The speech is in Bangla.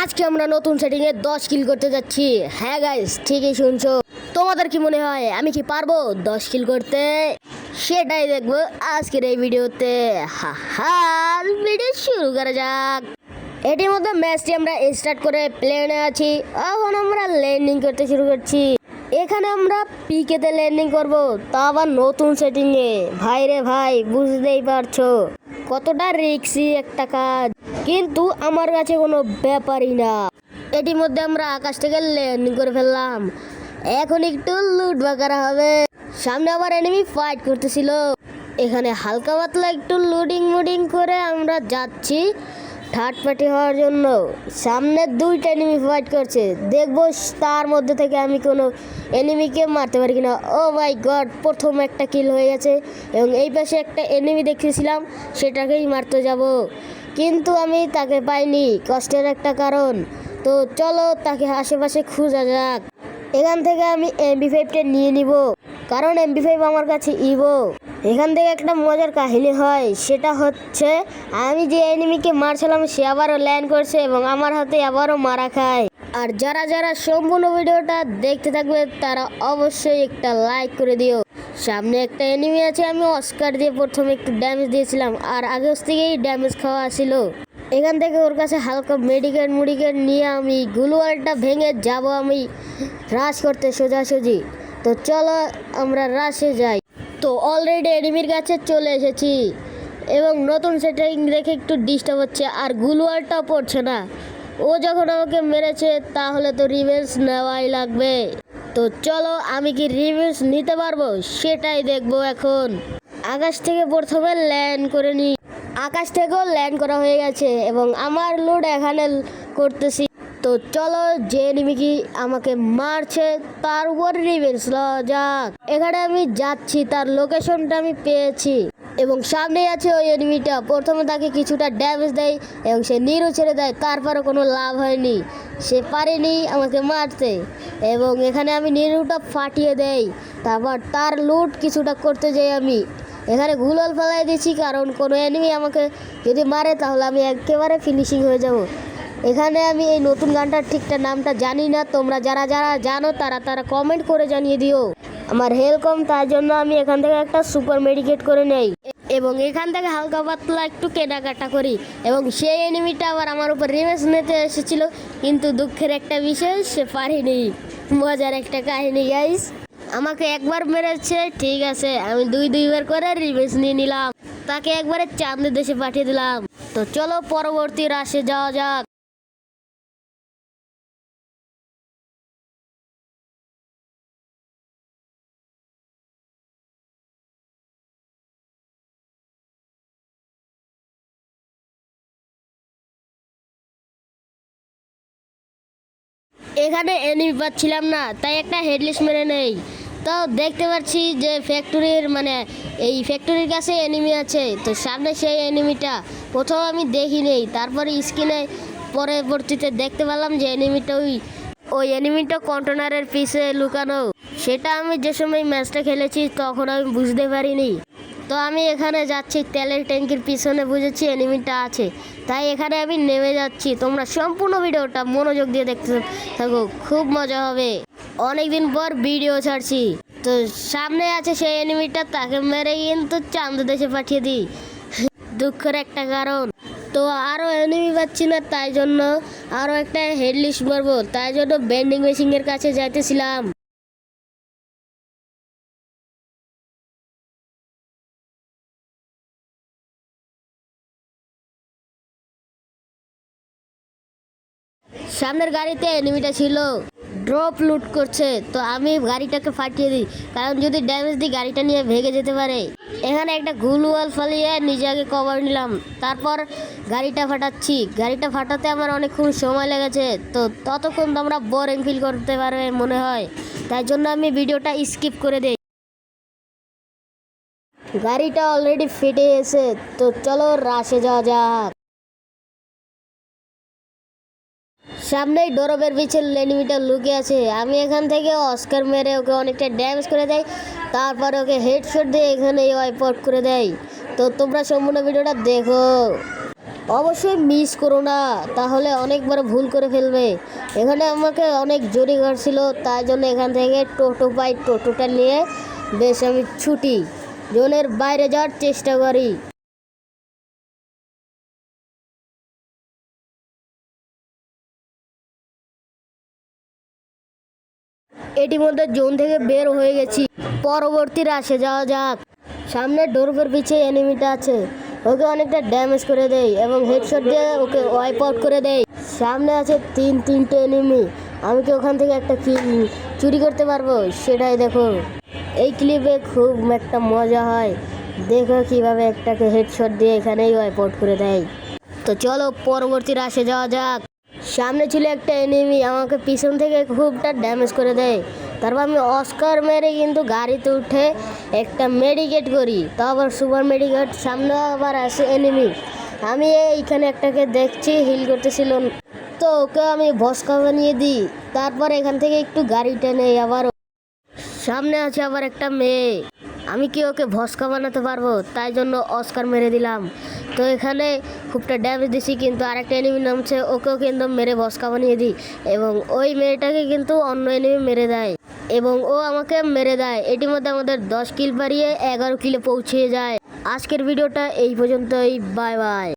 আজকে আমরা নতুন সেটিংয়ে 10 কিল করতে যাচ্ছি। হ্যাঁ গাইস, ঠিকই শুনছো। তোমাদের কি মনে হয় আমি কি পারবো 10 কিল করতে? সেটাই দেখবো আজকের এই ভিডিওতে। ভিডিও শুরু করা যাক। এটির মধ্যে ম্যাচটি আমরা স্টার্ট করে প্লেনে আছি। এখন আমরা ল্যান্ডিং করতে শুরু করছি। এখানে আমরা পিকেতে ল্যান্ডিং করব, তা আবার নতুন সেটিংয়ে। ভাই রে ভাই, বুঝতেই পারছো কতটা রিস্কি একটা কাজ, কিন্তু আমার কাছে কোনো ব্যাপারই না। এটির মধ্যে আমরা আকাশ থেকে ল্যান্ডিং করে ফেললাম। এখন একটু লুট বাগারা হবে। সামনে আবার এনিমি ফাইট করতেছিল। এখানে হালকা পাতলা একটু লুডিং করে আমরা যাচ্ছি থার্ড পার্টি হওয়ার জন্য। সামনে দুইটা এনিমি ফাইট করছে, দেখবো তার মধ্যে থেকে আমি কোনো এনিমিকে মারতে পারি কিনা। ও মাই গড, প্রথম একটা কিল হয়ে গেছে। এবং এই পাশে একটা এনিমি দেখতেছিলাম, সেটাকেই মারতে যাব, কিন্তু আমি তাকে পাইনি। কষ্টের একটা কারণ। তো চলো তাকে আশেপাশে খোঁজা যাক। এখান থেকে আমি MP5টা নিয়ে নিব, কারণ MP5 আমার কাছে ইভো। এখান থেকে একটা মজার কাহিনী হয়, সেটা হচ্ছে আমি যে এনিমিকে মারছিলাম সে আবারও ল্যান্ড করছে এবং আমার হাতে আবারও মারা খায়। আর যারা যারা সম্পূর্ণ ভিডিওটা দেখতে থাকবে তারা অবশ্যই একটা লাইক করে দিও। সামনে একটা এনিমি আছে, আমি অস্কার দিয়ে প্রথমে একটু ড্যামেজ দিয়েছিলাম, আর আগে থেকেই ড্যামেজ খাওয়া ছিল। এখান থেকে ওর কাছে হালকা মেডিকেট নিয়ে আমি গুলওয়ালটা ভেঙে যাব আমি রাশ করতে সোজাসুজি। তো চলো আমরা রাশে যাই। তো অলরেডি এনিমির কাছে চলে এসেছি এবং নতুন সেটিং দেখে একটু ডিস্টার্ব হচ্ছে, আর গুলওয়ালটাও পড়ছে না। ও যখন আমাকে মেরেছে তাহলে তো রিভেঞ্জ নেওয়াই লাগবে। তো চলো আমি কি রিভেঞ্জ নিতে পারবো সেটাই দেখবো এখন। আকাশ থেকে প্রথমে ল্যান্ড করে নিই। আকাশ থেকেও ল্যান্ড করা হয়ে গেছে এবং আমার লুট এখানে করতেছি। তো চলো যে এনিমি কি আমাকে মারছে তার উপর রিভেঞ্জ লওয়া যাক। এখানে আমি যাচ্ছি, তার লোকেশনটা আমি পেয়েছি এবং সামনেই আছে ওই এনিমিটা। প্রথমে তাকে কিছুটা ড্যামেজ দেয় এবং সে নিরু ছেড়ে দেয়, তারপরে কোনো লাভ হয়নি, সে পারেনি আমাকে মারতে। এবং এখানে আমি নিরুটা ফাটিয়ে দেই, তারপর তার লুট কিছুটা করতে যাই আমি। এখানে গুলল ফেলাই দিচ্ছি, কারণ কোনো এনিমি আমাকে যদি মারে তাহলে আমি একেবারে ফিনিশিং হয়ে যাব। এখানে আমি এই নতুন গানটার ঠিকঠাক নামটা জানি না, তোমরা যারা যারা জানো তারা কমেন্ট করে জানিয়ে দিও। আমার হেলথ কম, তার জন্য আমি এখান থেকে একটা সুপার মেডিকেট করে নেই এবং এখান থেকে হালকা পাতলা একটু কেনাকাটা করি। এবং সেই এনিমিটা আবার আমার উপর রিভেঞ্জ নিতে এসেছিল, কিন্তু দুঃখের একটা বিষয় সে পারেনি। মজার একটা কাহিনী গাইস। আমাকে একবার মেরেছে, ঠিক আছে, আমি দুইবার করে রিভেঞ্জ নিয়ে নিলাম। তাকে একবারে চাঁদের দেশে পাঠিয়ে দিলাম। তো চলো পরবর্তী রাশে যাওয়া যাক। এখানে এনিমি পাচ্ছিলাম না, তাই একটা হেডলিস মেরে নেই। তো দেখতে পাচ্ছি যে ফ্যাক্টরির এই ফ্যাক্টরির কাছে এনিমি আছে। তো সামনে সেই এনিমিটা প্রথম আমি দেখি নেই, তারপরে স্ক্রিনে পরবর্তীতে দেখতে পেলাম যে এনিমিটা ওই এনিমিটা কন্টেনারের পিছে লুকানো। সেটা আমি যে সময় ম্যাচটা খেলেছি তখন আমি বুঝতে পারিনি। তো আমি এখানে যাচ্ছি তেলের ট্যাঙ্কির পিছনে, বুঝেছি এনিমিটা আছে, তাই এখানে আমি নেমে যাচ্ছি। তোমরা সম্পূর্ণ ভিডিওটা মনোযোগ দিয়ে দেখতে থাকো, খুব মজা হবে। অনেকদিন পর ভিডিও ছাড়ছি। তো সামনে আছে সেই এনিমিটা, তাকে মেরে কিন্তু চাঁদ দেশে পাঠিয়ে দিই। দুঃখের একটা কারণ। তো আরও এনিমি পাচ্ছি না, তাই জন্য আরও একটা হেডলিস্ট মারবো, তাই জন্য বেন্ডিং মেশিনের কাছে যাইতেছিলাম। সামনের গাড়িতে এনিমিটা ছিল, ড্রপ লুট করছে। তো আমি গাড়িটাকে ফাটিয়ে দিই, কারণ যদি ড্যামেজ দিই গাড়িটা নিয়ে ভেঙে যেতে পারে। এখানে একটা গুলওয়াল ফালিয়ে নিজে আগে কভার নিলাম, তারপর গাড়িটা ফাটাচ্ছি। গাড়িটা ফাটাতে আমার অনেকক্ষণ সময় লেগেছে, তো ততক্ষণ তোমরা বোরিং ফিল করতে পারবে মনে হয়, তাই জন্য আমি ভিডিওটা স্কিপ করে দিই। গাড়িটা অলরেডি ফেটে গেছে, তো চলো রাশে যাওয়া যাক। সামনেই ডোরবের পিছনে এনিমিটা লুকিয়ে আছে। আমি এখান থেকে অস্কার মেরে ওকে অনেকটা ড্যামেজ করে দেয়, তারপর ওকে হেডশট দিয়ে এখানে ওয়াইপ আউট করে দেয়। তো তোমরা সম্পূর্ণ ভিডিওটা দেখো। অবশ্যই মিস করো না, তাহলে অনেকবার ভুল করে ফেলবে। এখানে আমাকে অনেক জোরে কাটছিল, তাই জন্য এখান থেকে টোটো পাই, টোটোটা নিয়ে বেশ আমি ছুটি জোনের বাইরে যাওয়ার চেষ্টা করি। ইতিমধ্যে জোন থেকে বের হয়ে গেছি, পরবর্তী রাশে যাওয়া যাক। সামনে ডোরবের পিছে এনিমিটা আছে, ওকে অনেকটা ড্যামেজ করে দেই এবং হেডশট দিয়ে ওকে ওয়াইপ আউট করে দেই। সামনে আছে তিনটে এনিমি, আমি কি ওখান থেকে একটা কিল চুরি করতে পারবো সেটাই দেখো। এই ক্লিপে খুব একটা মজা হয়, দেখো কিভাবে একটাকে হেডশট দিয়ে এখানেই ওয়াইপ আউট করে দেয়। তো চলো পরবর্তী রাশে যাওয়া যাক। সামনে ছিল একটা এনিমি, আমাকে পিছন থেকে খুবটা ড্যামেজ করে দেয়। তারপর আমি অস্কার মেরে কিন্তু গাড়িতে উঠে একটা মেডিকেট করি, তো আবার সুপার মেডিকেট। সামনে আবার আসে এনিমি, আমি এইখানে একটাকে দেখছি হিল করতেছিল, তো ওকে আমি ভস্কা বানিয়ে দিই। তারপর এখান থেকে একটু গাড়িটা নেই, আবার সামনে আছে আবার একটা মেয়ে, আমি কি ওকে ভস্কা বানাতে পারবো, তাই জন্য অস্কার মেরে দিলাম। তো এখানে খুবটা ড্যামেজ দিছি, কিন্তু আরেকটা এনিমি নামছে, ওকেও কিন্তু মেরে ভস্কা বানিয়ে দিই এবং ওই মেয়েটাকে কিন্তু অন্য এনিমি মেরে দেয় এবং ও আমাকে মেরে দেয়। এটির মধ্যে আমাদের 10 কিল বাড়িয়ে 11 কিলে পৌঁছে যায়। আজকের ভিডিওটা এই পর্যন্তই, বাই বাই।